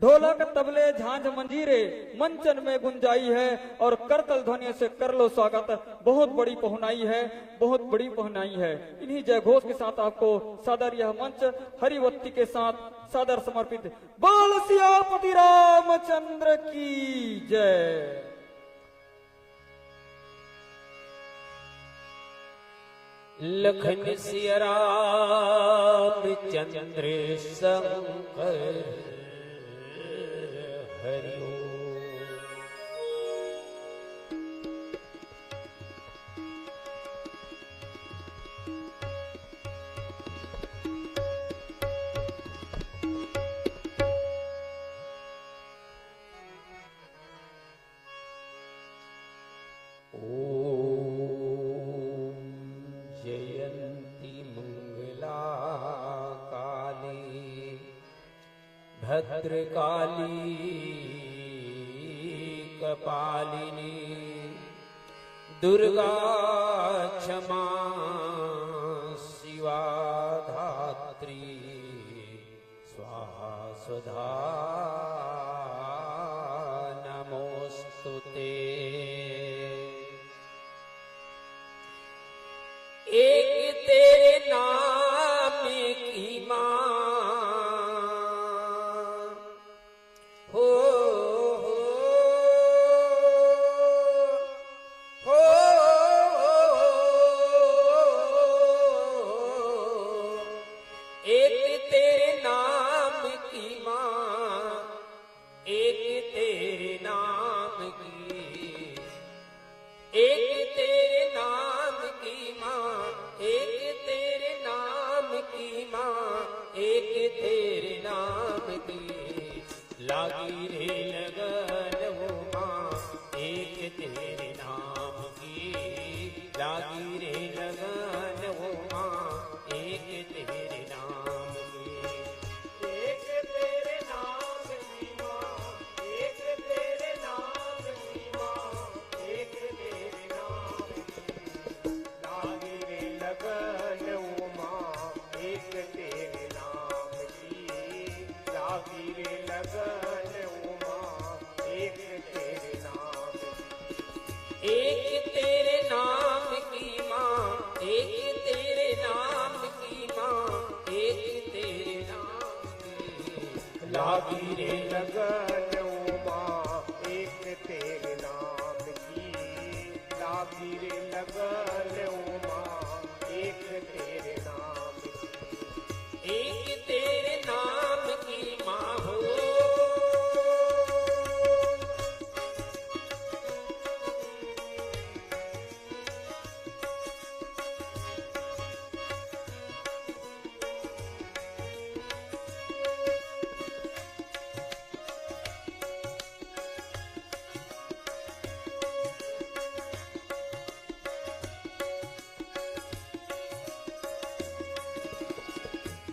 ढोलक तबले झांझ मंजीरे मंचन में गुंजाई है और करतल ध्वनि से कर लो स्वागत। बहुत बड़ी पहुनाई है, बहुत बड़ी पहुनाई है। इन्हीं जय घोष के साथ आपको सादर यह मंच हरिवत्ती के साथ सादर समर्पित। बोल सियापति रामचंद्र की जय। लखन सिया रामचंद्र शंकर हरि भद्रकाली कपालिनी दुर्गा क्षमा शिवा धात्री स्वाहा स्वधा नमोस्तुते। एक तेरे नाम की मां लागी रे लगन वो माँ एक तेरे नाम की, लागी रे लगन वो माँ एक तेरे नाम की। एक तेरे नाम की माँ, एक तेरे नाम की माँ, एक तेरे नाम की, लागी रे लगन वो माँ एक तेरे नाम की, लागी रे लगन एक तेरे नाम की माँ, एक तेरे नाम की माँ, एक तेरे नाम की, लागी रे लगन ओ माँ एक तेरे नाम की, लागी रे लगन ओ माँ एक तेरे नाम की, एक तेरे नाम की माँ हो।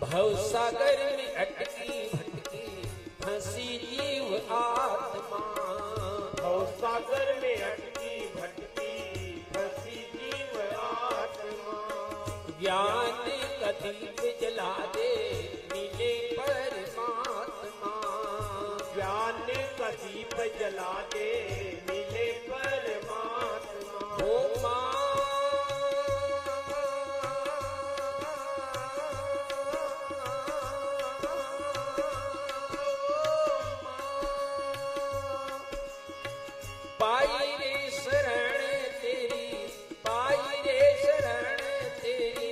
भव सागर में अटकी भटकी फंसी जीव आत्मा, भव सागर में अटकी भटकी फंसी जीव आत्मा, ज्ञान का दीप जला दे मिले परमात्मा, ज्ञान का दीप जला दे मिले परमात्मा। ओ माँ पाई रे शरण तेरी, पाई रे शरण तेरी,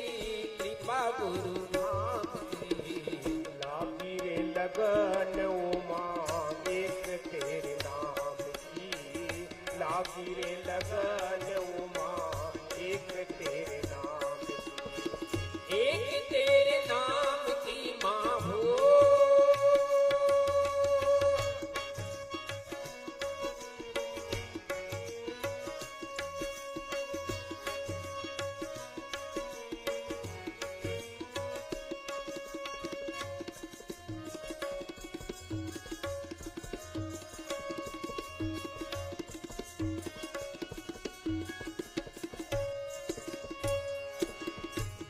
कृपा गुरु नाम की, लागी रे लगन ओ माँ एक तेरे नाम की, लागी रे लगन ओ माँ एक तेरे नाम की, एक तेरे नाम की माँ हो।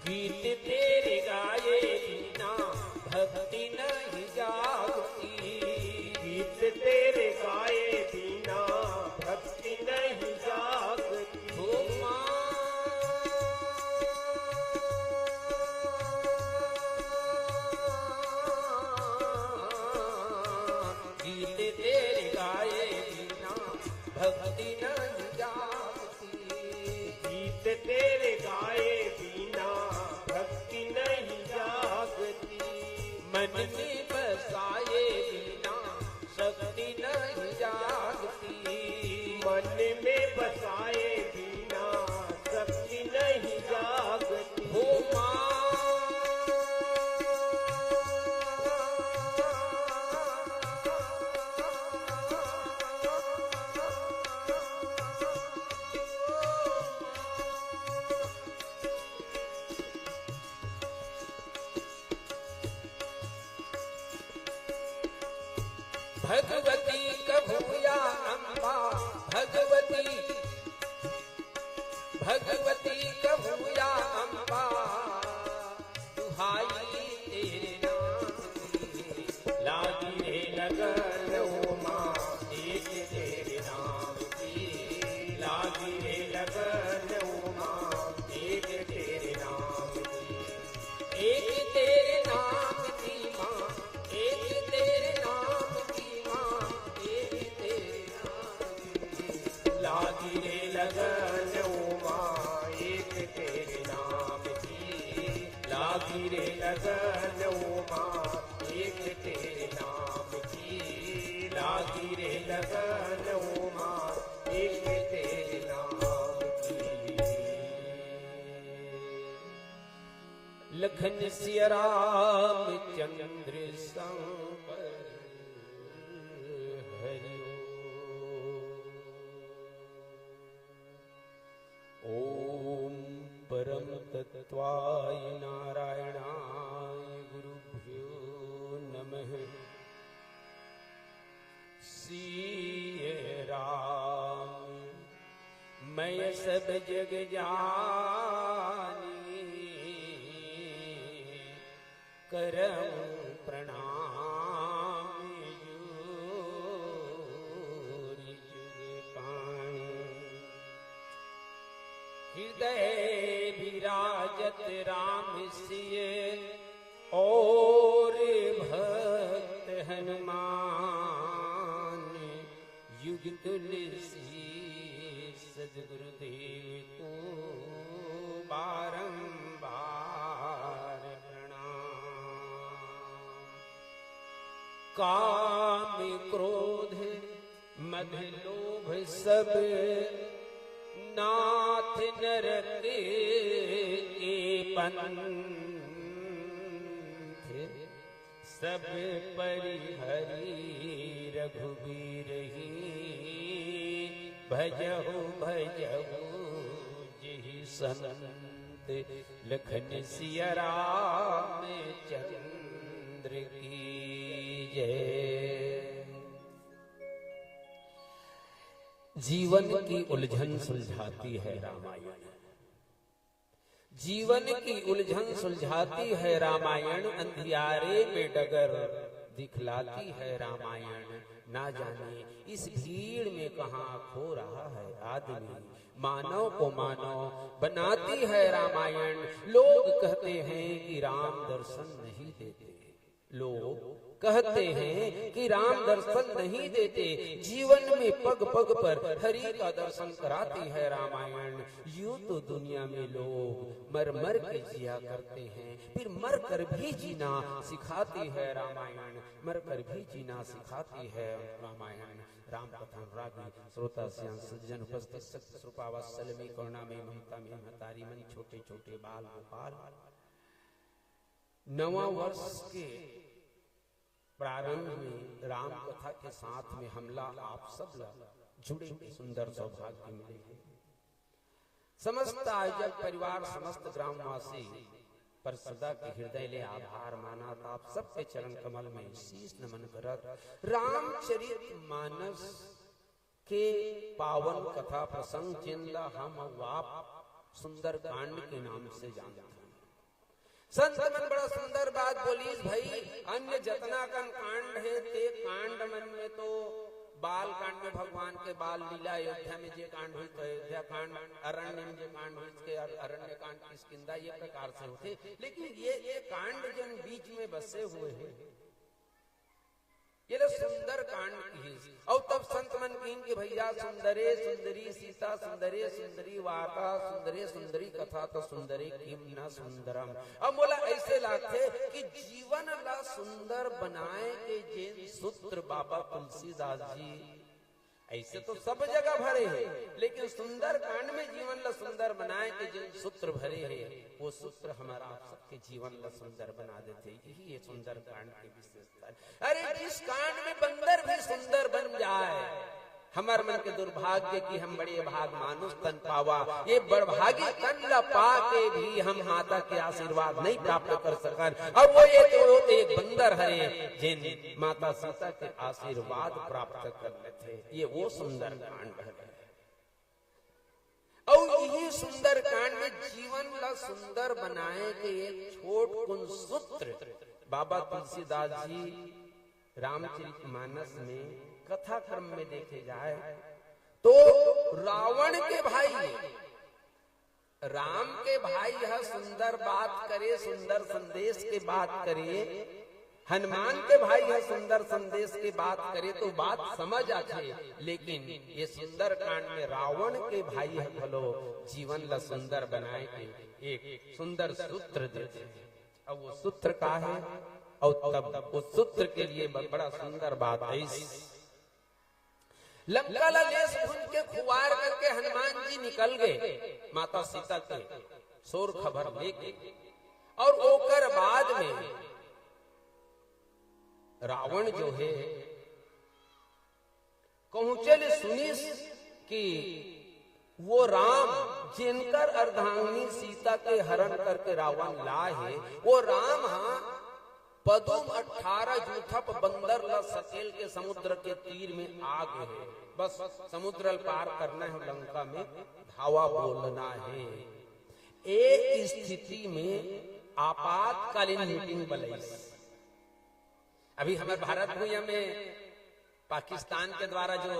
गीत तेरे गाए बिना भक्ति नहीं जागती, भक्ति नहीं जागती। गीत तेरे गाए बिना भक्ति नहीं जागती। मन में बसाए बिना शक्ति नहीं जागती। मन में बसाए बिना शक्ति नहीं जागती। हो माँ भगवती कभूया अम्बा भगवती भगवती कभूया अम्बा दुहाई तेरे नाम की। लागी रे लगन ओ माँ एक तेरे नाम की। लागी रे लगन ओ माँ एक तेरे नाम की। एक तेरे नाम की माँ एक तेरे नाम की माँ एक तेरे नाम की। लागी रे लगन ओ माँ एक तेरे नाम की। लागी रे लगन ओ माँ एक तेरे नाम की। लागी रे लगन ओ माँ एक तेरे नाम की। लखन सिया राम चंद्र संग हरिओ। ओम परम तत्वाय नारायणाय गुरुभ्यो नमः। सिय राम मैं सब जग जानी। करम प्रणाम जोरि जुग पाणी। हृदय विराजत राम सिय और भक्त हनुमान। युग तुलसी सद्गुरुदेव को बारंबार काम क्रोध मद लोभ सब नाथ नरक के पंथ। सब परिहरि रघुबीर ही भजहु भजहु जिहि संत। लखन सिया राम चंद्र की जय। जीवन की उलझन सुलझाती है रामायण। जीवन की उलझन सुलझाती है रामायण। अंधियारे में डगर दिखलाती है रामायण। ना जाने इस भीड़ में कहाँ खो रहा है आदमी। मानव को मानव बनाती है रामायण। लोग कहते हैं कि राम दर्शन नहीं देते। लोग कहते हैं कि राम दर्शन नहीं देते। जीवन में पग पग पर हरि का दर्शन कराती है रामायण। यूं तो दुनिया में लोग मर मर के जिया करते हैं, फिर मर कर भी जीना सिखाती है रामायण। मर कर भी जीना सिखाती है रामायण। राम कथा रागी श्रोता श्याम सज्जन उपस्थित सत्य श्रुपावत्सल में करुणा में ममता में महतारी मन छोटे छोटे बाल गोपाल। नवा वर्ष के प्रारंभ में राम कथा के साथ में हमला आप सब जुड़े सुंदर सौभाग्य मिले हैं। समस्त आयोजक परिवार समस्त ग्रामवासी पर सदा के हृदय ले आभार माना। आप सबके चरण कमल में शीश नमन करत रामचरित मानस के पावन कथा प्रसंग जिनला हम वाप सुंदर कांड के नाम से जानते हैं। संत मन बड़ा सुंदर बात बोलीस भाई। अन्य जतना कन कांड है ते कांड मन में तो बाल कांड में भगवान के बाल लीला, अयोध्या में जे कांड हुई तो अयोध्या कांड, अरण्य में जे कांड हुई के अरण्य कांड, किष्किंधा, ये प्रकार से होते। लेकिन ये कांड जन बीच में बसे हुए हैं, ये सुंदर कांड की। और तब संत मन कीन के भैया सुंदरे सुंदरी सीता सुंदरे सुंदरी वार्ता सुंदरे सुंदरी कथा तो सुंदरे किम न सुंदरम। अब बोला ऐसे लागते कि जीवन ला सुंदर बनाए के जे सूत्र बाबा तुलसीदास जी ऐसे तो सब जगह भरे हैं, लेकिन सुंदर कांड में जीवन ला सुंदर बनाए के जो सूत्र भरे हैं वो सूत्र हमारा आप सबके जीवन ला सुंदर बना देते। यही है सुंदर कांड की विशेषता। अरे जिस कांड में बंदर भी सुंदर बन जाए, हमार मन के दुर्भाग्य की हम बड़े भाग मानुष तन पावा, ये बड़भागी तन ला पा के भी हम माता के आशीर्वाद नहीं प्राप्त कर सकन। और वो एक बंदर हरे जिन माता सीता के आशीर्वाद प्राप्त कर लेते, ये वो सुंदर कांड है। और यही सुंदर कांड में जीवन ला सुंदर बनाए के एक छोट कुन सूत्र बाबा तुलसीदास जी रामचरितमानस में कथा क्रम में देखे जाए तो रावण के भाई राम के भाई यह सुंदर बात करे, सुंदर संदेश के बात करे, हनुमान के भाई यह सुंदर संदेश की बात करे तो बात समझ आती, लेकिन ये सुंदर कांड में रावण के भाई है भलो जीवन ला सुंदर बनाए के एक सुंदर सूत्र देते हैं। अब वो सूत्र का है और तब उस सूत्र के लिए बड़ा सुंदर बात है। लंका ला लेस भून के खुआर करके हनुमान जी निकल गए माता सीता के शोर खबर लेके, और ओकर बाद में रावण जो है पहुंचे सुनी कि वो राम जिनकर अर्धांगिनी सीता के हरण करके रावण लाए है, वो राम हाँ पदुम 18 जूठप बंदर ला सकेल के समुद्र के तीर में आ गए हैं। बस समुद्र पार करना है, लंका में धावा बोलना है। एक स्थिति में आपातकालीन मीटिंग बुलाई। अभी हमारे भारत भूमि में पाकिस्तान के द्वारा जो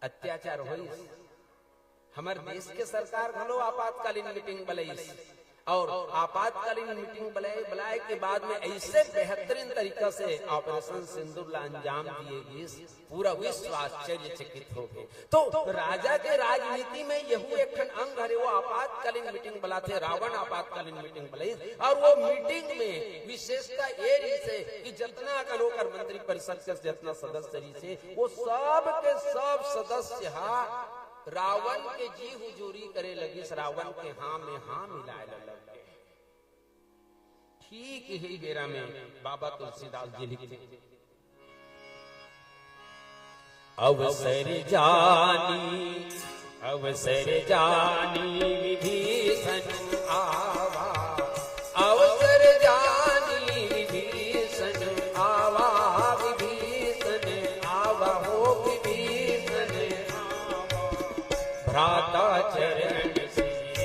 अत्याचार हुई, हमारे देश के सरकार घलो आपातकालीन मीटिंग बुलाई, और आपातकालीन मीटिंग बुलाए के बाद में ऐसे बेहतरीन तरीका से ऑपरेशन सिंदूर ला अंजाम दिए गए, पूरा विश्व आश्चर्यचकित हो गए। तो राजा के राजनीति में यही एक अंग है, वो आपातकालीन मीटिंग बुलाते, रावण आपातकालीन मीटिंग बुलाई, और वो मीटिंग में विशेषता ये रही से कि जितना कलोकर मंत्री परिषद के जितना सदस्य रही से वो सब के सब सदस्य रावण के जी हुजूरी करे लगी, रावण के हाँ में हाँ मिलाए लगे। ठीक ही बेरा में बाबा तुलसीदास जी लिखते, अवसर जानी विभीषण आवा, अवसर जानी विभीषण आवा, विभीषण आवा हो विभीषण भ्राता चरण शीश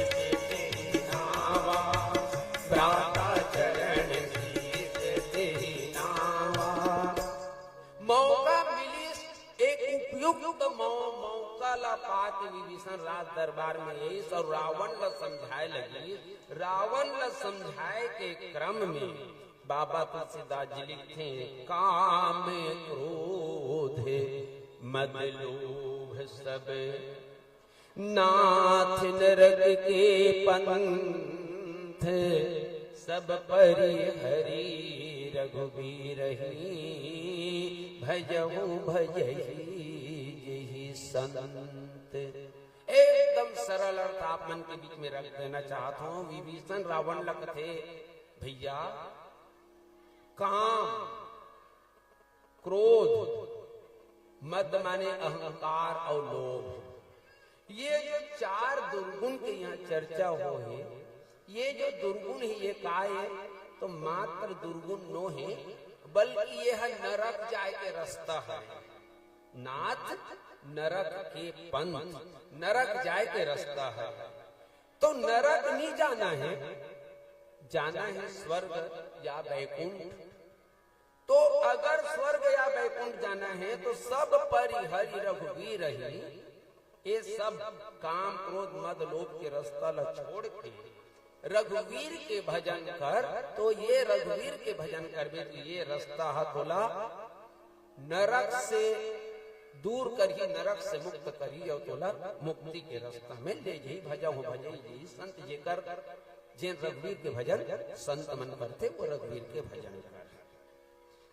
तेरी नावा, भ्राता चरण शीश तेरी नावा। मौका मिली, एक उपयुक्त मौका ला पाके विभीषण राज दरबार में आई और रावण ला समझाए लगी। रावण ला समझाए के क्रम में बाबा तुलसीदास जी लिखते, काम क्रोध मद लोभ सब नाथ नरक के पंथ, सब परिहरि रघुबीर भजहु भजहि यही संत। एकदम सरल अर्थ आप मन के बीच में रख देना चाहता हूं। विभीषण रावण लग थे भैया, काम क्रोध मद माने अहंकार और लोभ, ये जो चार दुर्गुण के यहाँ चर्चा हो है, ये जो दुर्गुण है ये का है तो मात्र दुर्गुण नो है, बल्कि यह नरक जाए के रास्ता है। नाथ नरक के पंथ, नरक जाए के रास्ता है। तो नरक नहीं जाना है, जाना है स्वर्ग या वैकुंठ। तो अगर स्वर्ग या वैकुंठ जाना है तो सब परिहरि रघुबीर ही, ये सब काम क्रोध मद लोभ के रास्ता ला छोड़ के रघुवीर के भजन कर, तो ये रघुवीर के भजन करबे तो ये रास्ता है तोला नरक से दूर करी नरक से मुक्त करी और तोला मुक्ति के रास्ता में ले जी भजहु भजई जी संत जे कर जिन रघुवीर के भजन संत मन करते वो रघुवीर के भजन कर।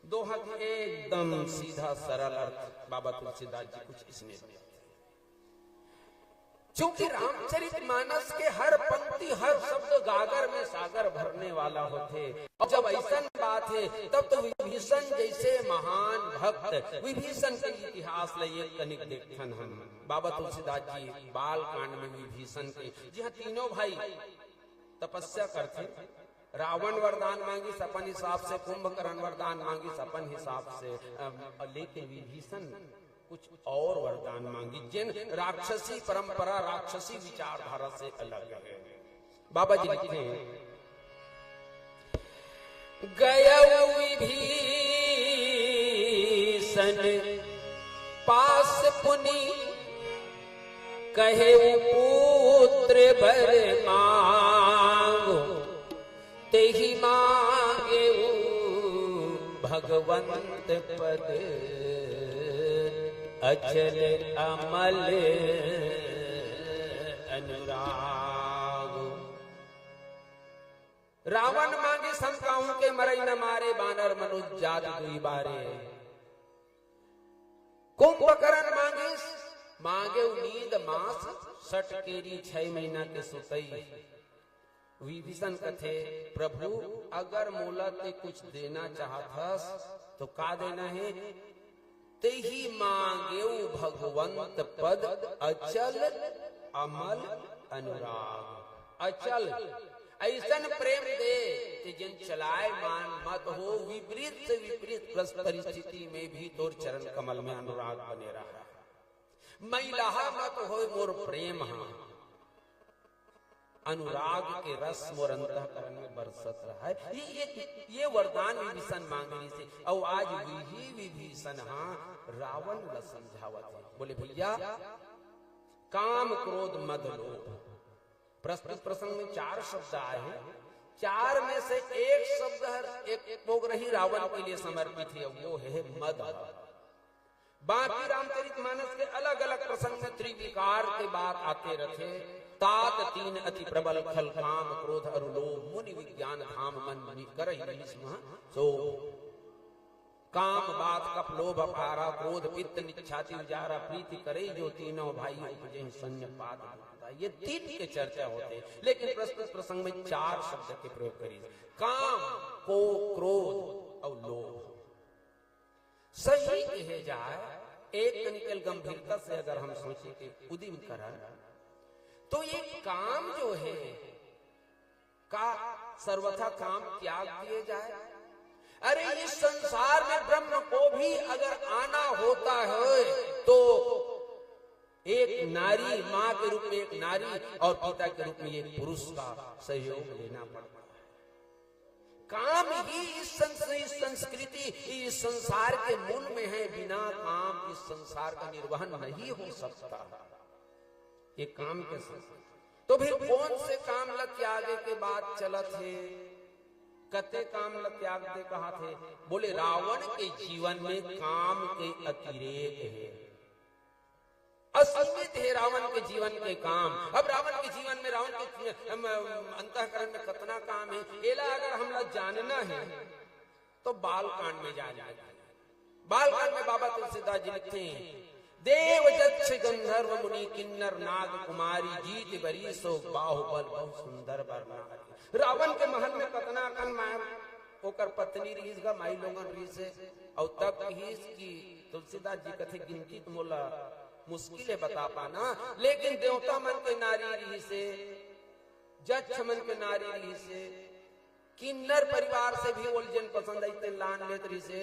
दोहा एकदम सीधा सरल अर्थ बाबा तुलसीदास जी कुछ इसमें दिया। क्योंकि रामचरितमानस के हर पंक्ति हर शब्द गागर में सागर भरने वाला होते, और जब ऐसा बात है तब तो विभीषण जैसे महान भक्त विभीषण के इतिहास ले एक तनिक देखन हम बाबा तुलसीदास जी बाल कांड में विभीषण के जहाँ तीनों भाई तपस्या करते, रावण वरदान मांगी सपन हिसाब से, कुंभकर्ण वरदान मांगी सपन हिसाब से, लेकिन विभीषण कुछ और वरदान मांगी जिन राक्षसी परंपरा राक्षसी विचारधारा से अलग है। बाबा जी लिखते हैं गया विभीषण पास पुनि कहे पुत्र बर मांगो तेहि मांगे भगवंत पद अचल अमल अनुराग। रावण मांगे शंकाओं के मरई न मारे बानर मनुज जात दुई बारे। कुंभकर्ण मांगे नींद मास सट केरी 6 महीना के सुतई। विभीषण कथे प्रभु अगर मोला ते कुछ देना चाहतस तो का देना है, ते ही मांगे भगवंत पद अचल अमल अनुराग। अचल ऐसन प्रेम दे कि जिन चलाए मान मत हो, विपरीत से विपरीत परिस्थिति में भी तोर चरण कमल में अनुराग बने रहा। मैलाहा मत हो मोर प्रेम हाँ, अनुराग के रस मोर अंतःकरण में बरसत रहा है। ये वरदान विभीषण मांगने से, और आज वही विभीषण हाँ रावण न समझावत है। बोले भैया काम क्रोध मद लोभ, प्रस्तुत प्रसंग में 4 शब्द आए हैं, 4 में से एक शब्द एक पोगरही रावण के लिए समर्पित है, वो है मद। बाकी रामचरितमानस के अलग अलग प्रसंग में त्रिविकार के बात आते रहे। तात 3 अति प्रबल खल काम क्रोध अरु लोभ, मुनि विज्ञान धाम मन मनि करहि सो। काम बात कप लोभ अपारा, क्रोध पित्त निच्छाति विजारा, प्रीति करे जो तीनों भाई उपजे संयपात। ये 3 के चर्चा होते, लेकिन प्रस्तुत प्रसंग में 4 शब्द के प्रयोग करी। काम को क्रोध और लोभ सही कहे जाए एक तनिकल गंभीरता से अगर हम सोचे कि उदिम करण, तो ये काम जो है का सर्वथा काम त्याग दिए जाए। अरे इस संसार में ब्रह्म को भी अगर आना होता है तो एक नारी माँ के रूप में एक नारी और पिता के रूप में एक पुरुष का सहयोग लेना पड़ता है। काम ही इस संस्कृति इस संसार के मूल में है, बिना काम इस संसार का निर्वहन नहीं हो सकता। ये काम के तो फिर कौन से काम ल त्यागे के बाद चलत है, कते काम ल त्याग दे कहा थे। बोले रावण के जीवन में काम के अतिरेक है, असीमित है रावण के जीवन के काम। अब रावण के जीवन में रावण के अंतःकरण में कितना काम है, एला अगर हम लोग जानना है तो बाल कांड में जाना। बाल कांड में बाबा तुलसीदास जी लिखते हैं देव जक्ष गंधर्व मुनि किन्नर नाग कुमारी जीत बरी सो बाहुबल बहुत सुंदर बरनारी। रावण के महल में कतना कन मार ओकर पत्नी रीस गा माई लोगन रीस है, और तब ही की तुलसीदास जी कथे गिनती तो मोला मुश्किल है बता पाना, लेकिन देवता मन के नारी रही से, जक्ष मन के नारी रही से, किन्नर परिवार से भी उलझन पसंद आई लान लेत रही से,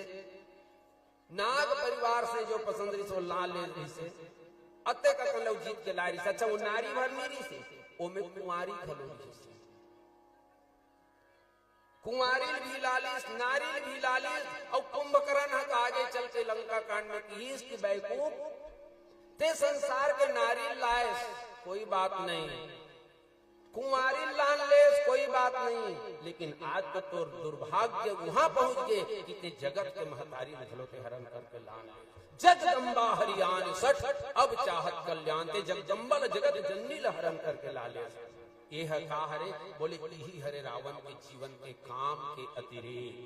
नाग परिवार से जो पसंद रही से लान ले रही से, अत्ते का कलव जीत के लारी से। अच्छा वो नारी भर नहीं रही से, वो में कुंवारी खलो रही से, कुंवारी भी लालिस नारी भी लालिस। और कुंभकर्ण हक आगे चल के लंका कांड में की बैकूफ ते संसार के नारी लायस कोई बात नहीं, कुंवारी लान लेस कोई बात नहीं, लेकिन आज तो तोर दुर्भाग्य वहां पहुंच गए कि ते जगत के महतारी रखलो के हरण करके लान जगदम्बा हरियाण सठ अब चाहत कल्याण ते जगदम्बल जगत जननी हरण करके ला ले। ये है का हरे बोले ही हरे रावण के जीवन के काम के अतिरेक,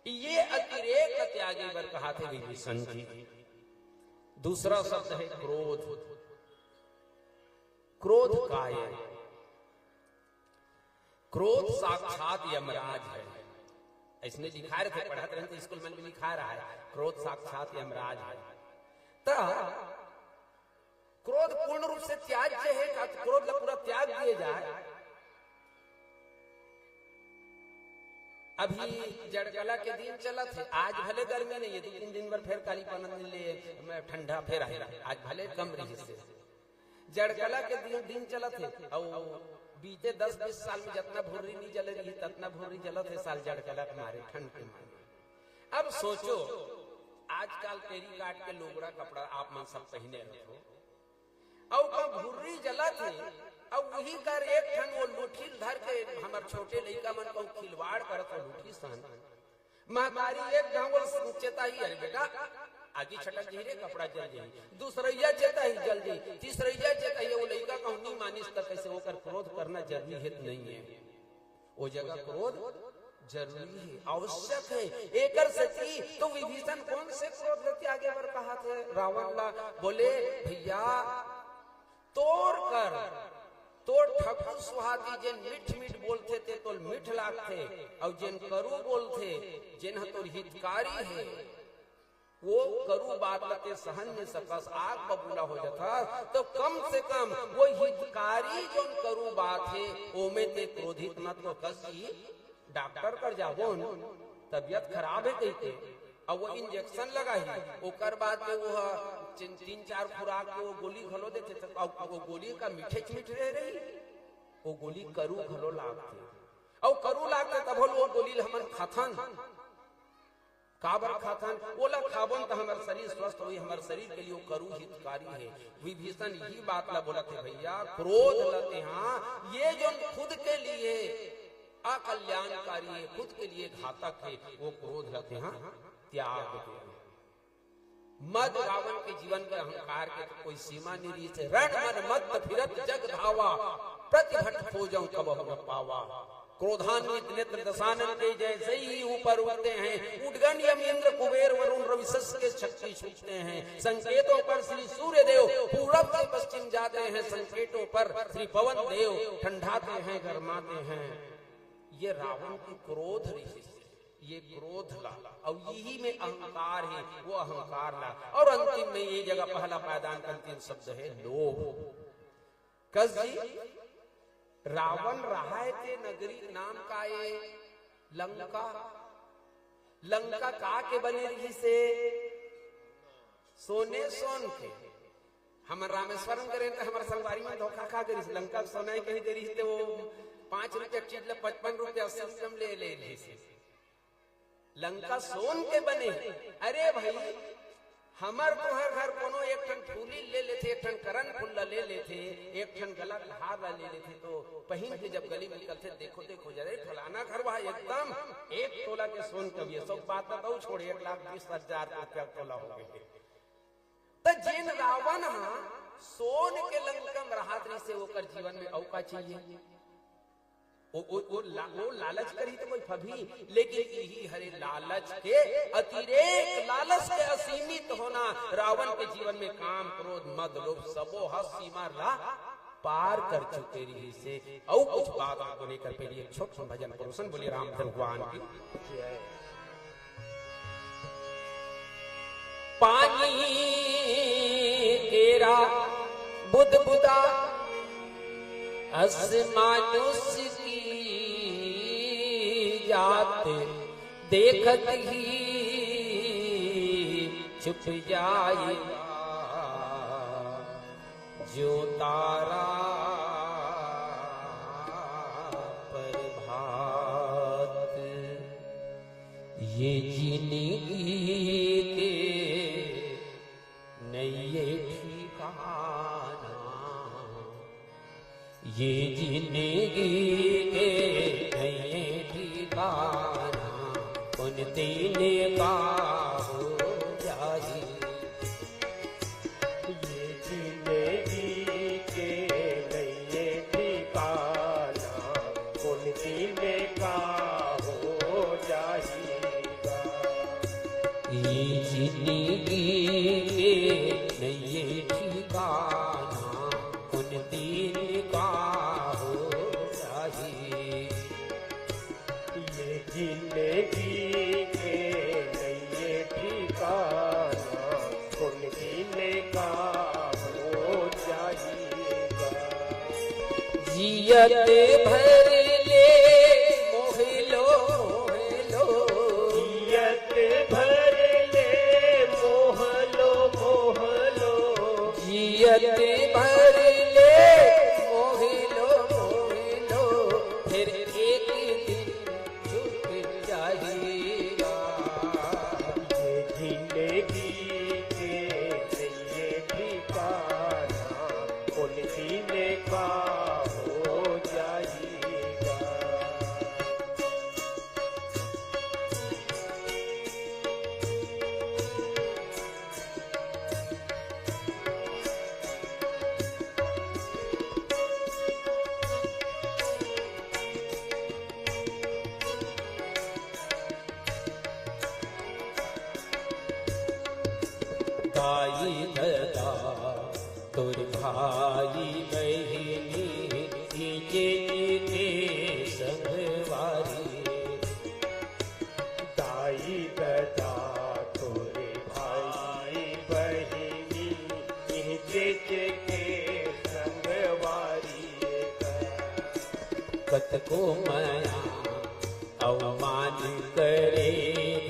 ये अतिरेक त्यागी बर कहा थे विभीषण जी। दूसरा शब्द है क्रोध। क्रोध काय है? क्रोध साक्षात यमराज है। इसने लिखा रहे थे, पढ़ते रहे थे स्कूल में भी लिखा रहा है, क्रोध साक्षात यमराज है। तो क्रोध पूर्ण रूप से त्याज्य है का क्रोध का पूरा त्याग दिए जाए। अभी जड़कला के दिन चला थे, आज भले गर्मी नहीं है, 2-3 दिन भर फिर काली पनन ले ठंडा फिर आएगा, आज भले कम रही से। जड़कला के दिन चला थे और बीते 10-20 साल में जितना भूरी नहीं जल रही ततना भूरी जलत है साल जड़कला के मारे, ठंड के मारे। अब सोचो आजकल तेरी काट के लोगड़ा कपड़ा आप मन सब पहने रहो और भूरी जलत है अब वही कर एक ठन वो लूठी धर के हमार छोटे लड़का मन को खिलवाड़ करत लूठी सन महतारी एक गांव चेता ही अरे बेटा आगे छटक जी रे कपड़ा जल जाई, दूसरैया चेता ही जल जाई, तीसरैया चेता ही वो लड़का कहनी मानिस तक कैसे होकर क्रोध करना जरूरी है नहीं है, वो जगह क्रोध जरूरी है आवश्यक है। एकर सची तो विभीषण कौन से क्रोध लेते आगे बढ़ कहा थे रावण ला बोले भैया तोड़ कर तोड़ ठकुर सुहाती जिन मिठ मिठ बोलते थे तो मिठ लागते और जिन करू बोलते जिन तोर हितकारी है वो करू बात लते सहन में सकस आग बबूला हो जाता, तो कम से कम वो हितकारी जो करू बात है ओमे ते क्रोधित मत तो कसी डॉक्टर कर जाओ तबियत खराब है कहते और वो इंजेक्शन लगाई ओकर बाद में वो 3-4 खुराक के वो गोली घलो देते थे वो गोली का मीठे मीठ रही वो गोली करू घलो लागते और करू लागते तब वो गोली हमन खाथन काबर खाथन ओला खाबन तो हमारे शरीर स्वस्थ हुई, हमारे शरीर के लिए वो करू हितकारी है। विभीषण यही बात ला बोला थे भैया क्रोध लते हाँ ये जो खुद के लिए अकल्याणकारी है खुद के लिए घातक है वो क्रोध लते हाँ त्याग दे। मद रावण के जीवन के अहंकार के तो कोई सीमा नहीं रही से रण मन मत फिरत जग धावा प्रतिभट खोजऊं कब न पावा। क्रोधान्वित नेत्र दशानन के जैसे ही ऊपर उड़ते हैं उद्गण यम इंद्र कुबेर वरुण रविशस के शक्ति छूटते हैं। संकेतों पर श्री सूर्य देव पूरब से पश्चिम जाते हैं, संकेतों पर श्री पवन देव ठंडाते हैं गरमाते हैं। ये रावण की क्रोध रही ये क्रोध ला और यही में अहंकार है वो अहंकार ला और अंतिम में ये जगह पहला पायदान का अंतिम शब्द है लोभ। कस जी रावण रहा थे नगरी नाम का ये लंका, लंका का के बने रही से सोने सोन के हम रामेश्वरम करें तो हमारे संगवारी में धोखा खा करी लंका सोना ही कहीं दे रही थे वो 5 रुपया चीज ले 55 रुपया 80 ले ले ले लंका सोन के बने। अरे भाई हमार तो हर घर कोनो एक ठन फूली ले लेते एक ठन करन फूल ले लेते एक ठन गला हार ले लेते तो पहन के जब गली में निकलते देखो देखो जरे फलाना घर वहां एकदम 1 तोला के सोन कभी सब बात बताओ छोड़ 1,20,000 रुपया तोला हो गए। तो जिन रावण सोन के लंकम राहत से होकर जीवन में अवका चाहिए वो लालच करी तो कोई फभी, लेकिन यही हरे लालच के अतिरेक लालच के असीमित होना रावण के जीवन में काम क्रोध मद लोभ सबो हस सीमा ला पार कर चुके रही से। और कुछ बात आपको लेकर पहले एक छोटा भजन प्रदर्शन बोलिए राम भगवान की। पानी तेरा बुध बुदा असमानुष की जात देखत ही छुप जाएगा जो तारा प्रभात। ये जिंदगी के नए ठिकाना ये जिंदगी के नए ठिकाना उन दिन का हो जाए। ये जिंदगी के नए ठिकाना उन दिन का हो जाएगा। ये जिंदगी के नए ठिकाना उन दिन का हो जाए। ये जिंदगी के नए ठिकाना उन दिन का हो जाएगा। जियत भर ले मोह लो जियत भर ले मोह लो जियत भर ले मोह लो फिर एक दिन छूट जाएगा। ये जिंदगी के नए ठिकाना उन दिन का हो जाएगा। दाई दादा तोर भाई बहिनी के संगवारी। दाई दादा तोरे भाई बहिनी इनके के संगवारी। कत को माया अवमान करे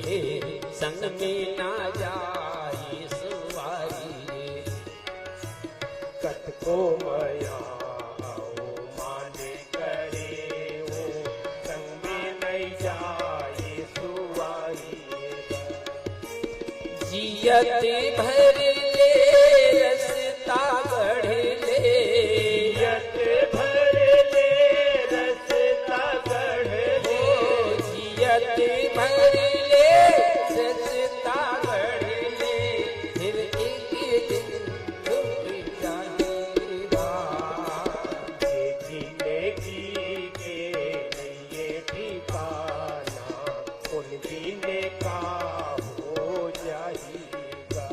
फिर संग में ना जाए सवारी। कत को मया मान करे वो संग में नहीं जाए सुवारी। जियत भर ले रसता गढ़ ले जियत भर ले रसता गढ़ ले। जियत भर ले रसता गढ़ ले फिर एक दिन छूट जाएगा। ये जिंदगी के नए ठिकाना उन दिन का हो जाएगा।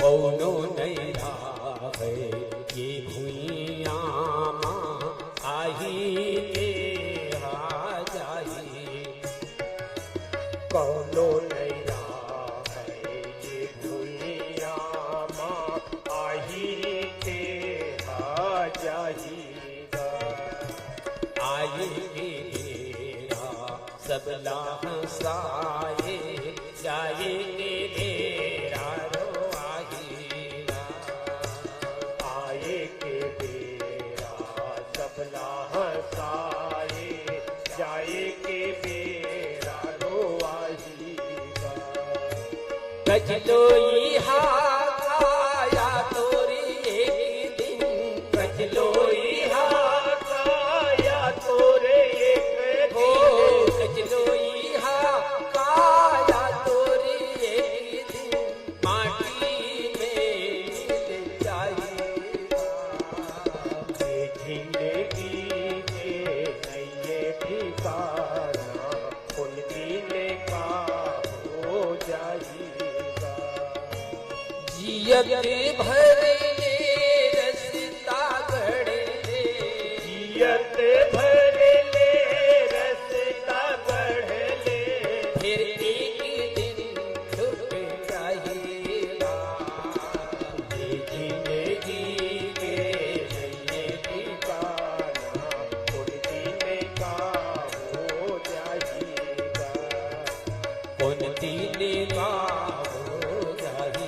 कौनो नहीं रहा है ये भुइया माँ आही तेरा जाही। कौनो नहीं रहा है ये दुनिया माँ आही के आ जाएगा। आएंगे मेरा सब हंसाए जाएंगे मेरा रोआएगा। आए के बेरा सबला हंसाए जाए के बेरा रोआएगा। कचलोई हाया तोरी एक दिन कचलोई काया तोरे एक हो कचलोई काया तोरी एक दिन माटी में मिल जाएगा। ये जिंदगी के नए ठिकाना उन दिन का हो जाएगा। जियत भर ले रसता गढ़ ले जियत भर ले रसता गढ़ ले फिर एक दिन छूट जाएगा। ये जिंदगी के नए ठिकाना उन दिन का हो जाएगा। उन दिन का हो जाए।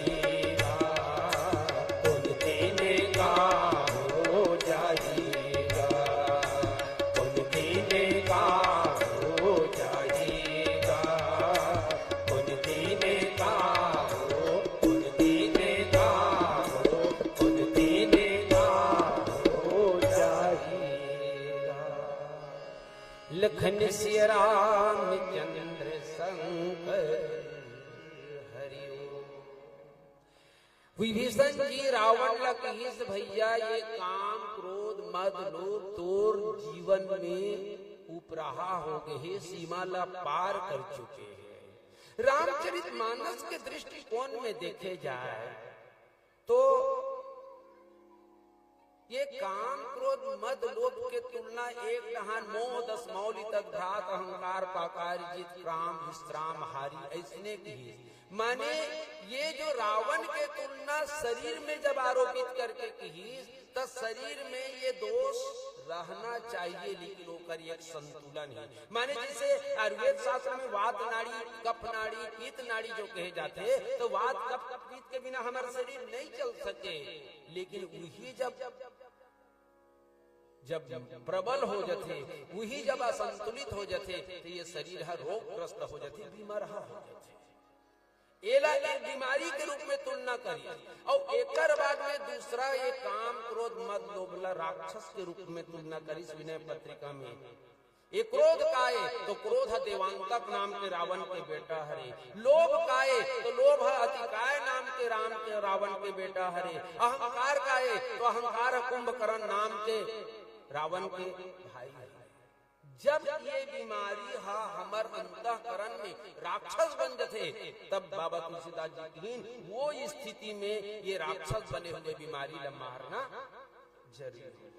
लखन सिय राम चंद्र शंकर हरि ओम। विभीषण जी रावण लकीस भैया ये काम क्रोध मद लोभ तोर जीवन में उपराहा हो गए, सीमा ला पार कर चुके हैं। रामचरित मानस के दृष्टिकोण में देखे जाए तो ये काम क्रोध मद लोभ के तुलना एक नहान मोह दस मौली तक घात अहंकार पाकार जित काम विश्राम हारी ऐसने की। माने ये जो रावण के तुलना शरीर में जब आरोपित करके की तो शरीर में ये दोष रहना चाहिए, लेकिन ओकर एक संतुलन है। माने जैसे आयुर्वेद शास्त्र में वात नाड़ी कफ नाड़ी पित्त नाड़ी जो कहे जाते, तो वात कफ पित्त के बिना हमारा शरीर नहीं चल सके, लेकिन वही जब प्रबल हो जाते, वही जब असंतुलित हो जाते, तो ये शरीर हर रोगग्रस्त हो जाते, बीमार हो जाते। एला एक बीमारी के रूप में तुलना करिए और एकर बाद में दूसरा ये काम क्रोध मद लोभ राक्षस के रूप में तुलना करी विनय पत्रिका में। ये क्रोध काए तो क्रोध देवांतक नाम के रावण के बेटा हरे, लोभ काए तो लोभ अतिकाय नाम के रावण के बेटा हरे, अहंकार काए तो अहंकार कुंभकर्ण नाम के रावण के भाई। जब ये बीमारी हमर अंतःकरण में राक्षस बन जाते, तब बाबा तुलसीदास जी की वो स्थिति में ये राक्षस बने हुए बीमारी ला मारना जरूरी।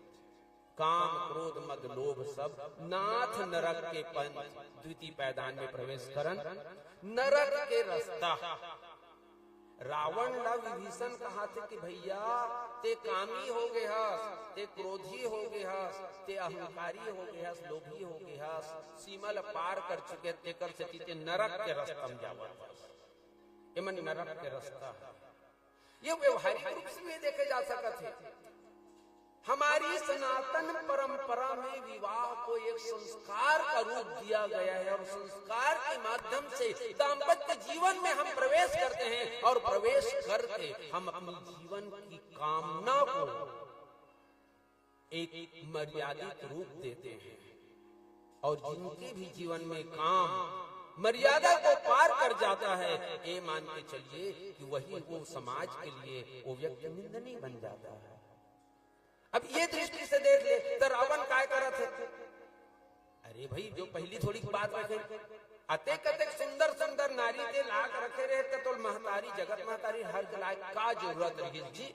काम क्रोध मद लोभ सब नाथ नरक के पंच द्वितीय पैदान में प्रवेश करन नरक के रास्ता। रावण ला विभीषण कहा थे कि भैया ते कामी हो गए हस, ते क्रोधी हो गए हस, ते अहंकारी हो गए हस, लोभी हो गए हस, सीमा ला पार कर चुके, ते कर सती ते नरक के रास्ता में जावत। एमन नरक के रास्ता ये व्यवहारिक रूप से देखे जा सकते थे। हमारी सनातन परंपरा में विवाह को एक संस्कार का रूप दिया गया है और संस्कार के माध्यम से दाम्पत्य जीवन में हम प्रवेश करते हैं और प्रवेश करके हम अपनी जीवन की कामना को एक मर्यादित रूप देते हैं और जिनके भी जीवन में काम मर्यादा को पार कर जाता है, ये मान के चलिए कि वही वो समाज के लिए वो व्यक्ति निंदनीय बन जाता है। अब ये दृष्टि से देख ले तो रावण काय करत है। अरे भाई जो पहली थोड़ी बात रखे अतेक अतेक सुंदर सुंदर नारी के लाग रखे रहे तो महतारी जगत महतारी हर लायक का जरूरत रही जी।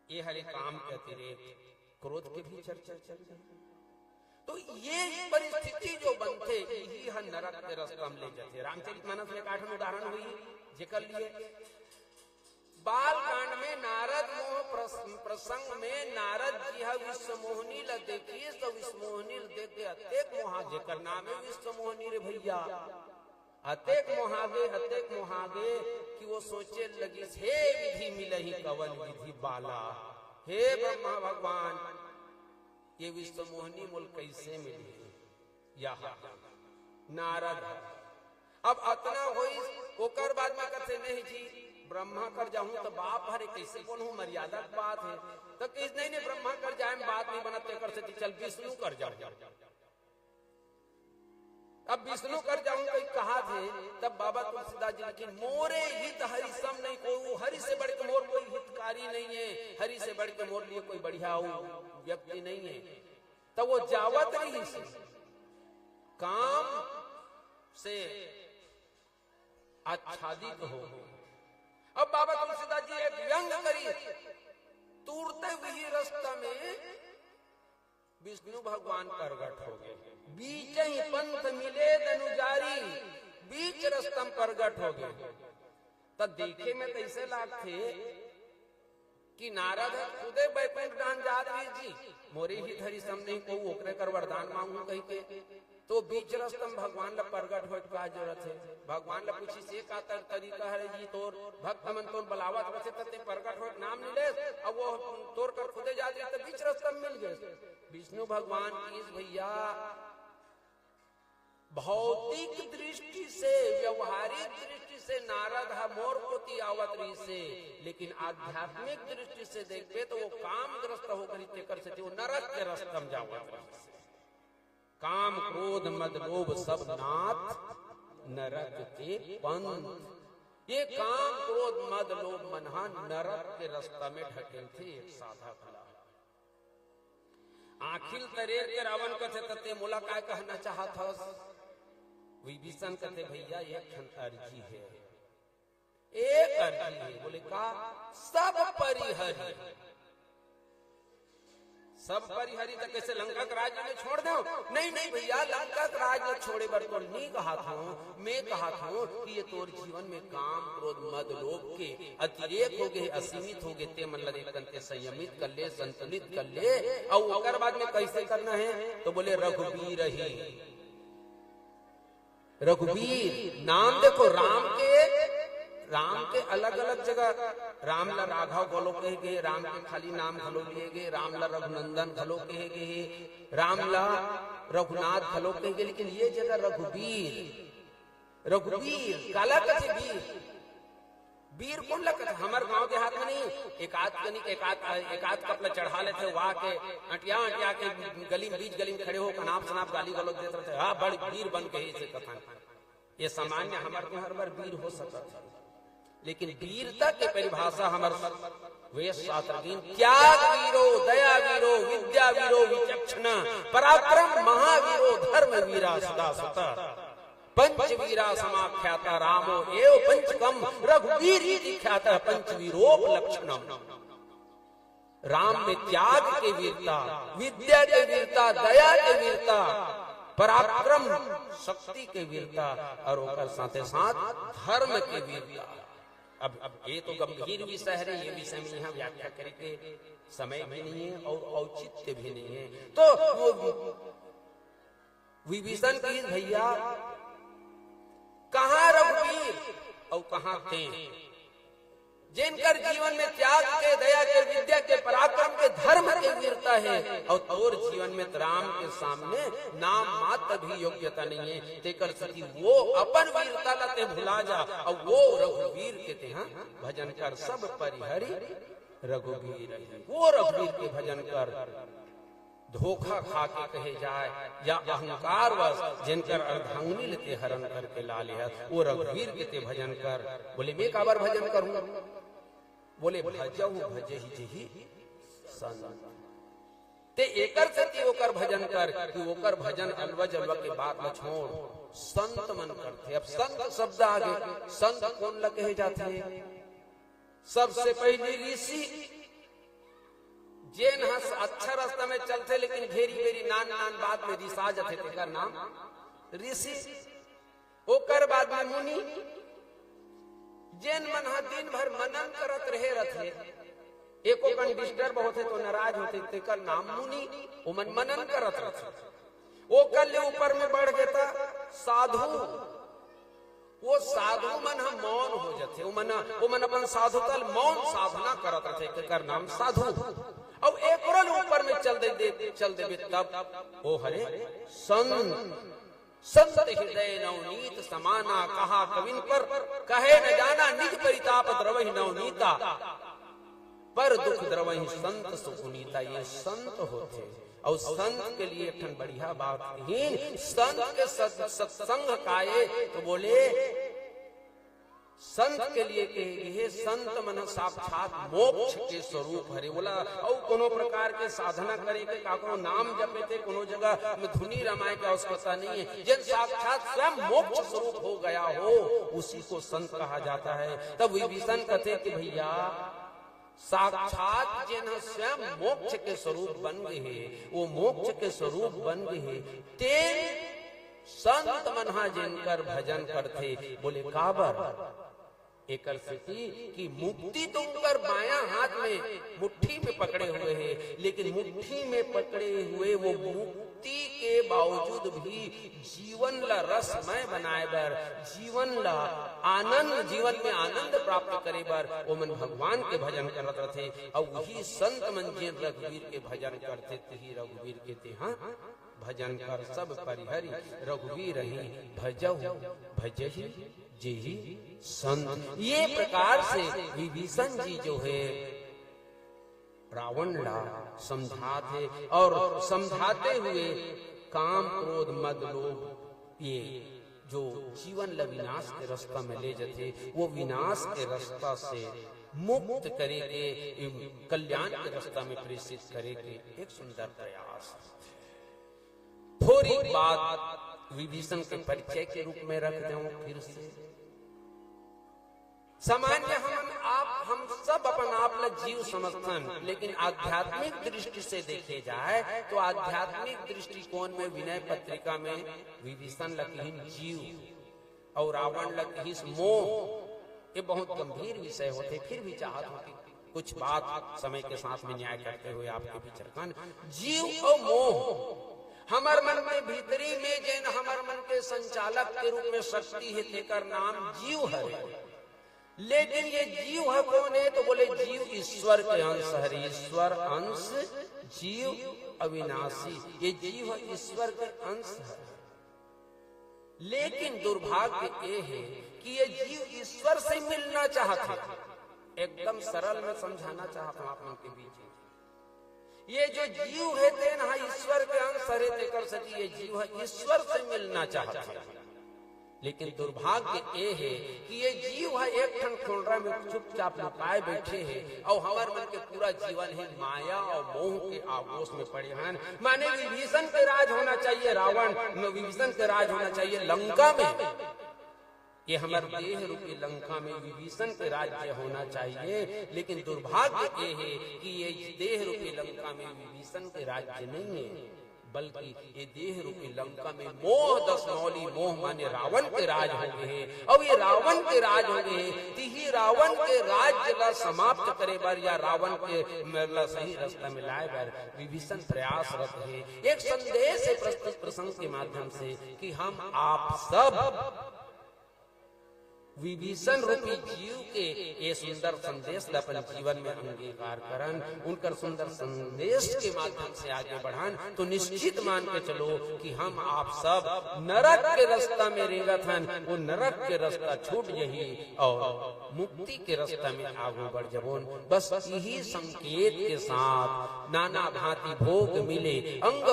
ये हरे काम के अतिरेक क्रोध के भी चर्चा चल रही। तो ये परिस्थिति जो बनते यही हर नरक के रास्ता में ले जाते। रामचरितमानस में एक उदाहरण हुई जेकर लिए बाल कांड में नारद मोह प्रसंग में नारद जी विश्व मोहनी ल देखिए तो विश्व मोहनी देख के अतेक मोहा जेकर नाम है विश्व मोहनी रे भैया, अतेक मोहागे कि वो सोचे लगी हे विधि मिलही कवन विधि बाला, हे ब्रह्मा भगवान ये विश्व मोहनी मूल कैसे मिली यहाँ नारद। अब अतना होई ओकर बाद में कहते नहीं जी ब्रह्मा कर जाऊं तो बाप हरे कैसे कौन हूँ मर्यादा की बात है, तो किस नहीं ब्रह्मा कर जाए बात नहीं बनते कर सकती, चल विष्णु कर जाओ। अब विष्णु कर जाऊं तो कहा थे तब बाबा तुलसीदास जी की मोरे हित हरि सम नहीं कोई, हरि से बढ़ के मोर कोई हितकारी नहीं है, हरि से बढ़ के मोर लिए कोई बढ़िया व्यक्ति नहीं है। तो वो जावत रही से काम से आच्छादित हो। अब बाबा तुलसीदास जी एक व्यंग करी तूरते हुई रास्ता में विष्णु भगवान प्रगट हो गए, बीच ही पंथ मिले दनुजारी, बीच रास्ता प्रगट हो गए। तब देखे में कैसे लागते कि नारद खुदे बैकुंठ धाम जा रही जी मोरे ही धरी समझे को ओकरे कर वरदान मांगू कही के, तो बीच रास्ता में भगवान ला प्रगट हो का जरूरत है। भगवान ला पूछी से का तरीका है जी तोर भक्त मन तोर बलावत बसे तते प्रगट हो नाम नहीं ले, अब वो तोर कर खुदे जा रही तो बीच रास्ता में मिल गए। विष्णु भगवान की भैया भौतिक दृष्टि से व्यवहारिक दृष्टि से नारद मोर पोती आवत रही से, लेकिन आध्यात्मिक दृष्टि से देखते तो वो कामग्रस्त होकर कर सकते वो नरक के रास्ते में जावत। काम क्रोध मद लोभ सब नाथ नरक के पंथ। ये काम क्रोध मद लोभ मनहा नरक के रास्ता में ढकेल थे एक साधा भला। आखिल तरेर के रावण कथे तते मोला काय कहना चाहत हस। विभीषण कथे भैया एक ठन अर्जी है, एक अर्जी है। बोले का? सब परिहरी। सब परिहरी तो कैसे लंका के राज्य में छोड़ दो? नहीं नहीं भैया, लंका के राज्य में छोड़े बर तो नहीं कहा था। मैं कहा था कि ये तोर जीवन में काम क्रोध मद लोभ के अतिरेक हो गए, असीमित हो गए, ते मन लगे कंते संयमित कर ले, संतुलित कर ले। और ओकर बाद में कैसे करना है? तो बोले रघुबीर ही। रघुबीर नाम देखो, राम के अलग अलग जगह राम ला राघव घलो कहे गए, राम के खाली नाम घलो लिए गए, राम ला रघुनंदन घलो कहे गए, राम ला रघुनाथ घलो कहे गए। लेकिन ये जगह रघुबीर, रघुबीर काला कथे वीर। वीर कौन लगता? हमारे गांव देहात में नहीं, एक आध कपड़ा चढ़ा लेते वहां के अटिया के गली में बीच गली में खड़े हो कनाप सनाप गाली गलौज देते रहते। हाँ, बड़ी वीर बन गए इसे कथन। ये सामान्य हमारे हर बार वीर हो सकता है, लेकिन वीरता के परिभाषा हमारे वेद शास्त्र की त्याग वीरो, दया वीरो, विद्या वीरो, विचक्षण, पराक्रम महावीरो, धर्म वीरा सदा सता, पंचवीरा समाख्याता रामो एव पंचकम रघुवीर इति ख्यातः पंचवीरोपलक्षणम। राम में त्याग के वीरता, विद्या के वीरता, दया के वीरता, पराक्रम शक्ति के वीरता और ओकर साथे साथ धर्म के वीरता। अब ये तो गंभीर विषय है, ये विषय में यहाँ व्याख्या करके समय भी नहीं है और औचित्य भी नहीं है। तो वो विभीषण की भैया कहाँ रघुवीर और कहाँ थे जिनकर जीवन में त्याग के, दया के, विद्या के, पराक्रम के, धर्म के वीरता है, और तोर जीवन में राम के सामने नाम मात्र भी योग्यता नहीं है। तेकर सती वो अपन वीरता लाते भुला जा और वो रघुवीर के ते भजन कर सब परिहरी रघुवीर। वो रघुवीर के भजन कर, धोखा खा के कहे जाए या अहंकार वश जिनकर अर्धांगिनी लेते हरण करके ला लिया, वो रघुवीर के ते भजन कर। बोले मैं काबर भजन करूं? बोले भजहु भजहि जेहि संत। ते एकर से ओकर भजन कर कि ओकर भजन अलवा जलवा के बात न छोड़, संत मन करते। अब संत शब्द आगे, संत कौन ल कहे जाते हैं? सबसे पहले ऋषि, जेन हस अच्छा रास्ता में चलते लेकिन घेरी बेरी नान नान बात में रिसा जाते, तेकर नाम ऋषि। ओकर बाद में मुनि, जेन मन दिन भर मनन करत रहे रथे, एको कण डिस्टर्ब होते तो नाराज होते, तेकर नाम मुनि। वो मनन करत रथे। वो कल ऊपर में बढ़ गया साधु। वो साधु मन हम मौन हो जाते, वो मन अपन साधुतल मौन साधना करत रथे, तेकर नाम साधु। और एक ऊपर में चल दे तब ओ हरे संत। संत हृदय नवनीत समाना, कहा कविन पर कहे न जाना, निज परिताप द्रवहि नवनीता, पर दुख द्रवहि संत सुपुनीता। ये संत होते। और संत के लिए एक बढ़िया बात ही, संत के सत्संग काये तो बोले संत के लिए कहे संत मन साक्षात मोक्ष के स्वरूप हरे। बोला और कोनो प्रकार के साधना करे के काको नाम जपे थे, कोनो जगह में धुनी रमाए की आवश्यकता नहीं है। जिन साक्षात स्वयं मोक्ष स्वरूप हो गया हो उसी को संत कहा जाता है। तब विभीषण कहते कि भैया साक्षात जिन स्वयं मोक्ष के स्वरूप बन गए, वो मोक्ष के स्वरूप बन गए, ते संत मनहा जिनकर भजन करते। बोले काबर? एक स्थिति की मुक्ति तो उनकर बायां हाथ में मुट्ठी में पकड़े हुए हैं, लेकिन मुट्ठी में पकड़े हुए वो मुक्ति के बावजूद भी जीवन ला रसमय बनाए बर, जीवन ला आनंद, जीवन में आनंद प्राप्त करे बर वो मन भगवान के भजन करत रथे। और वही संत मन जिन रघुवीर के भजन करते थे, रघुवीर के ते भजन कर सब परिहरी रघुवीर ही भजहु भजहि जेहि संत। ये प्रकार से विभीषण जी जो है रावण ला समझाते और समझाते हुए काम क्रोध मद लोभ ये जो जीवन ला विनाश के रास्ता में ले जाते, वो विनाश के रास्ता से मुक्त करे के कल्याण के रास्ता में प्रेषित करे के एक सुंदर प्रयास। थोड़ी बात विभीषण के परिचय के रूप में रख दूं फिर से। सामान्य हम सब अपन आप ला जीव समर्थन, लेकिन आध्यात्मिक दृष्टि से देखे जाए तो आध्यात्मिक दृष्टिकोण में विनय पत्रिका में विभीषण लखीन जीव और रावण लखीन मोह, ये बहुत गंभीर विषय होते। फिर भी चाहत होती कुछ बात समय के साथ में न्याय करते हुए आपके बीच रखन। जीव और मोह हमार मन में भीतरी में जैन हमार मन के संचालक के रूप में शक्ति है, तेकर नाम जीव है। लेकिन ये जीव है कौन है? तो बोले जीव ईश्वर के अंश है। ईश्वर अंश जीव अविनाशी, ये जीव ईश्वर के अंश है। लेकिन दुर्भाग्य ये है कि ये जीव ईश्वर से मिलना चाहता है। एकदम सरल में समझाना चाहता हूं आप लोगों के बीच। ये जो जीव है तेना ईश्वर के अंश है, तेकर सकी ये जीव है ईश्वर से मिलना चाहता है। लेकिन दुर्भाग्य ये है कि ये जीव है एक ठन खोलरा में चुपचाप लुकाए बैठे हैं और हमार मन के पूरा जीवन है माया और मोह के आगोश में पड़े हैं। माने विभीषण के राज होना चाहिए रावण, विभीषण के राज होना चाहिए लंका में। ये हमारे देह रूपी लंका में विभीषण के राज्य होना चाहिए। लेकिन दुर्भाग्य ये है कि ये देह रूपी लंका में विभीषण के राज्य नहीं है, बल्कि ये देह रूपी लंका में मोह दसमौली मोह माने रावण के राज हो गए हैं। और ये रावण के राज हो गए हैं, ही रावण के राज्य ला समाप्त करे बार या रावण के सही रास्ता में लाए बार विभीषण प्रयासरत है। एक संदेश है प्रस्तुत प्रसंग के माध्यम से कि हम आप सब विभीषण रूपी जीव के ये सुंदर संदेश अपन जीवन में अंगीकार करन, उनकर सुंदर संदेश के माध्यम से आगे बढ़ान, तो निश्चित मान के चलो कि हम आप सब नरक के रास्ता में रेंगत हन, वो नरक के रास्ता छूट यही और मुक्ति के रास्ता में आगे बढ़ जबोन। बस यही संकेत के साथ नाना भांति भोग मिले, अंग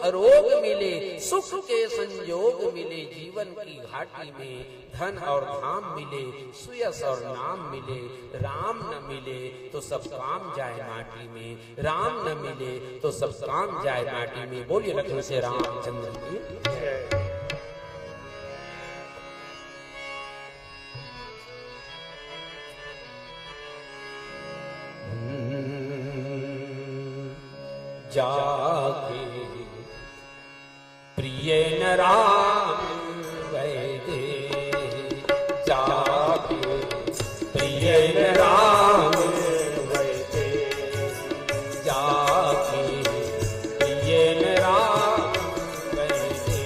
अरोग मिले, सुख के संयोग मिले, जीवन की घाटी में धन और धाम मिले, सुयस और नाम मिले, राम न मिले तो सब काम जाए माटी में, राम न मिले तो सब काम जाए माटी में। बोलिए लखनऊ से रामचंद्र की जाके प्रिय न राम प्रिय राम वैदे, जाके प्रिय राम वैदे,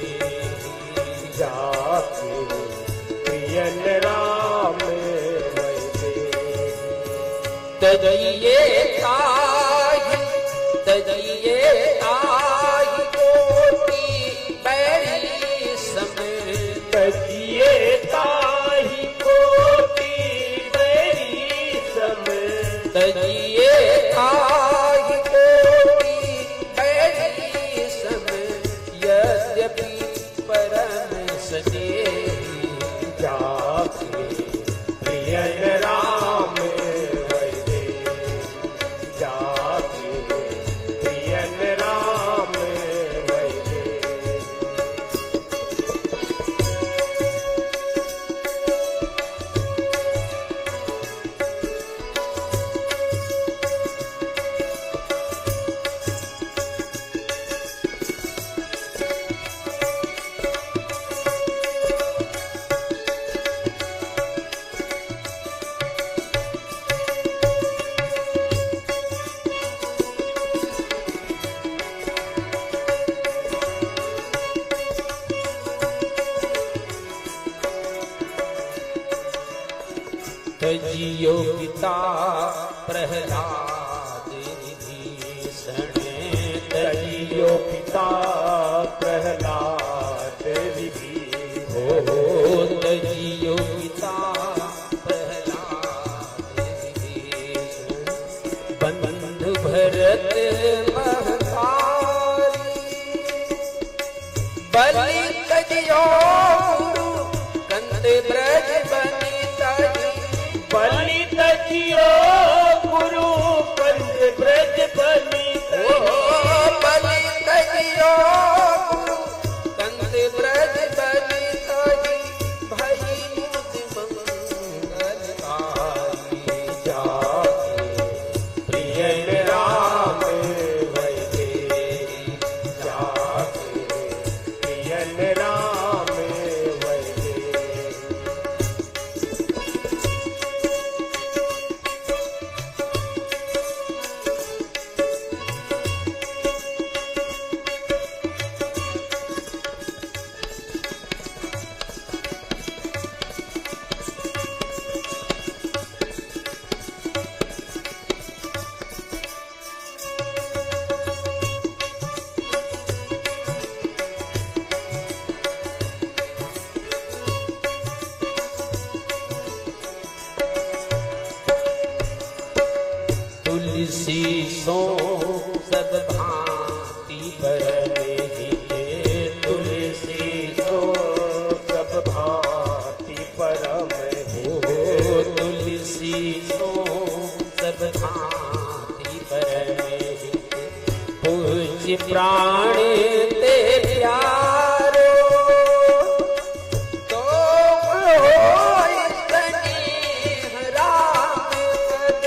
जाके प्रिय राम वैदे। तजिए ताहि कोटि बैरी समय, तजिए ताहि कोटि बैरी समय, तजिए ताहि कोटि बैरी समय, यद्यपि परम सजे, जाके प्रिय राम वैदे, जाके प्रिय राम वैदे। तजियो पिता प्रहलाद विभीषण, तजियो पिता प्रहलाद विभीषण, हो तजियो पिता प्रहलाद विभीषण, बंधु भरत महतारी, तजियो गुरु कंद ब्रज बनिता जी बलि तजियो गुरु कंद ब्रज बनिता बलि तजियो गुरु कंद ब्रज बनिता जी भई मुझ मंगलकारी जाके प्रियन राम वैदेही जाके प्रियन राम वैदेही तुलसी सो सब भांति परमेहि तुलसी सो सब भांति परमेहि तुलसी सो सब भांति परमेहि पूज्य प्राण ते प्यारो तो होय स्नेह राम पद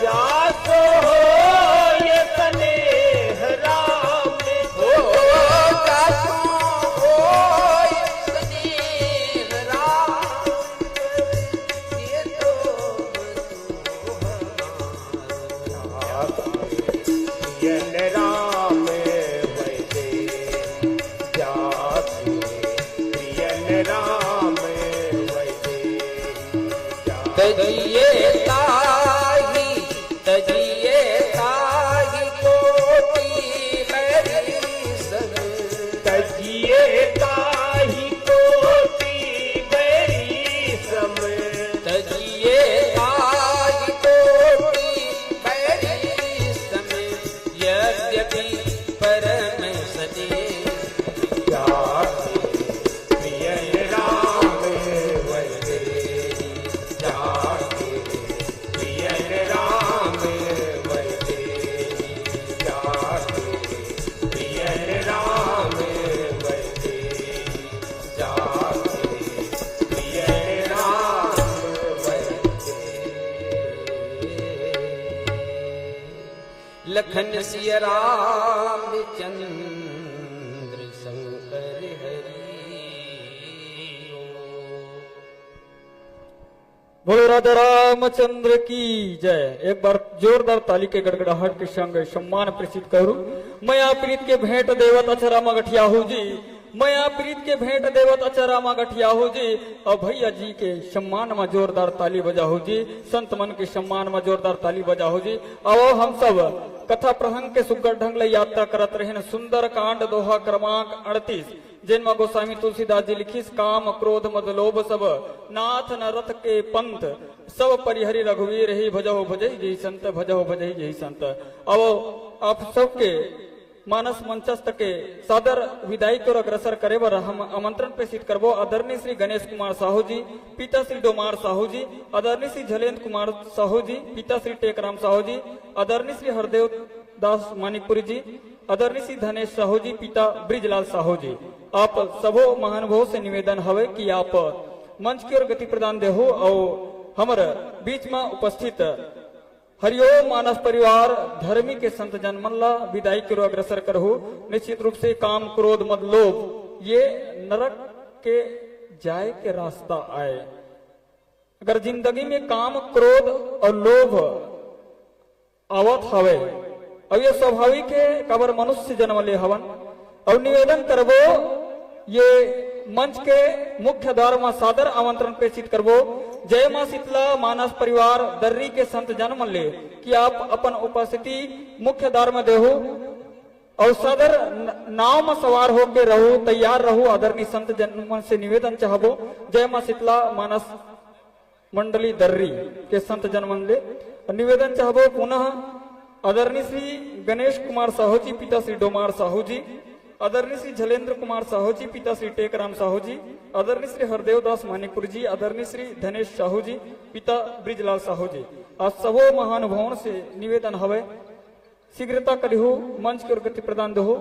जासो होय स्नेह राम हो जासो होय स्नेह राम ये तो प्रियन राम वैदेही जाके प्रियन राम वैदेही तजिए ताहि कोटि मेरी संग तजिए ताहि कोटि मेरी सम तजिए ताहि कोटि मेरी संग यद्यपि परम सजे जाके प्रियन राम वैदेही जाके प्रियन राम वैदेही जाके प्रियन राम वैदेही जाके प्रियन राम वैदेही लखन सिय राम चंद्र शंकर हरि बोलो राजा रामचंद्र की जय। एक बार जोरदार ताली के गड़गड़ाहट के संग सम्मान प्रेषित करूं। मया प्रीत के भेंट देवत अचरामा गठियाहू जी, मया प्रीत के भेंट देवत अचरामा गठियाहू जी, और भैया जी के सम्मान में जोरदार ताली बजाहू जी, संत मन के सम्मान में जोरदार ताली बजाहू जी। और हम सब कथा प्रसंग के सुगर ढंग ले यात्रा करत रहे सुंदर कांड दोहा क्रमांक 38 जिनमें गोस्वामी तुलसीदास जी लिखिस काम क्रोध मद लोभ सब नाथ न रथ के पंथ सब परिहरि रघुवीर ही भजहो भजई जय संत भजहो भजई जय संत। अब आप सबके मानस मंचस्थ के सादर विदाई को अग्रसर करे बर हम आमंत्रण प्रेषित करबो आदरणीय श्री गणेश कुमार साहू जी, पिता श्री डोमार साहू जी, आदरणीय श्री झलेंद्र कुमार साहू जी, पिता श्री टेकराम साहू जी, आदरणीय श्री हरदेव दास मानिकपुरी जी, आदरणीय श्री धनेश साहू जी, पिता ब्रिजलाल साहू जी। आप सबो महानुभाव से निवेदन हवे कि आप मंच की ओर गति प्रदान देहो और हमारे बीच में उपस्थित हरिओम मानस परिवार धर्मी के संत जनमल्ला विदाई की ओर अग्रसर करहु। निश्चित रूप से काम क्रोध मद लोभ ये नरक के जाए के रास्ता आए। अगर जिंदगी में काम क्रोध और लोभ आवत हवे और ये स्वाभाविक है कबर मनुष्य जन्म ले हवन और निवेदन करबो ये मंच के मुख्य द्वार में सादर आमंत्रण प्रेषित करबो। जय मां शीतला मानस परिवार दर्री के संत जन्म ले कि आप अपन उपस्थिति मुख्य द्वार में देहो और सादर नाव में सवार होकर रहो, तैयार रहो। आदरणीय संत जन्म से निवेदन चाहबो जय मां शीतला मानस मंडली दर्री के संत जन्म ले निवेदन चाहबो पुनः आदरणीय श्री गणेश कुमार साहू जी, पिता श्री डोमार साहू जी, आदरणीय श्री झलेंद्र कुमार साहू जी, पिता श्री टेकराम साहू जी, आदरणीय श्री हरदेव दास मानिकपुर जी, आदरणीय श्री धनेश साहू जी, पिता ब्रिजलाल साहू जी। आज सबो महानुभावों से निवेदन हवे शीघ्रता करिहो, मंच के गति प्रदान दो।